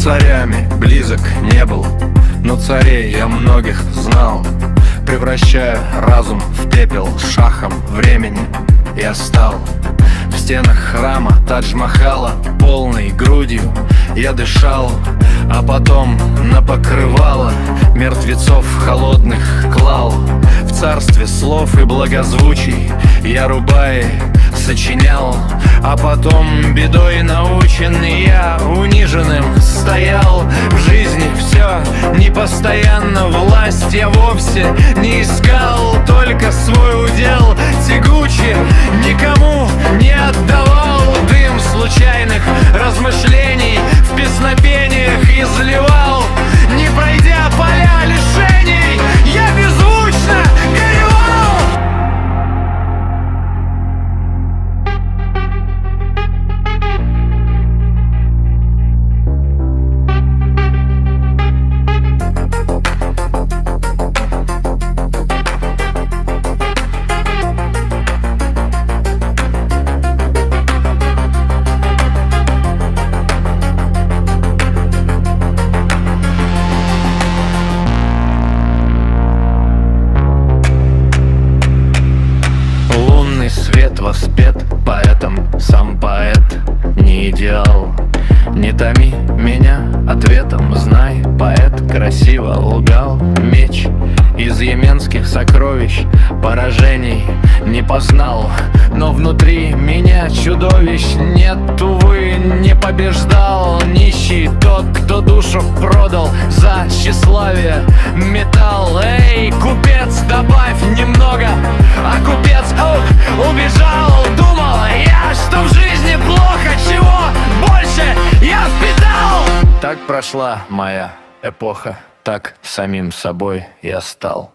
царями близок не был, но царей я многих знал. Превращая разум в пепел, шахом времени я стал. В стенах храма Тадж-Махала полной грудью я дышал, а потом на покрывало мертвецов холодных клал. В царстве слов и благозвучий я рубаи сочинял, а потом бедой наученный я униженным стоял. В жизни все непостоянно, власть я вовсе не искал, только свой удел тягучий никому не отдавал. Дым случайных размышлений в песнопениях изливал, не пройдя поля лишений, я беззвучно горевал. Свет воспет поэтом, сам поэт не идеал. Не томи меня ответом, знай, поэт красиво лгал. Меч из йеменских сокровищ поражений не познал, но внутри меня чудовищ нет, увы, не побеждал. Нищий тот, кто душу продал за тщеславие металл. Эй, купец, добавь немного, а купец убежал. Думал я, что в жизни плохо, чего больше я впитал. Так прошла моя эпоха, так самим собой я стал.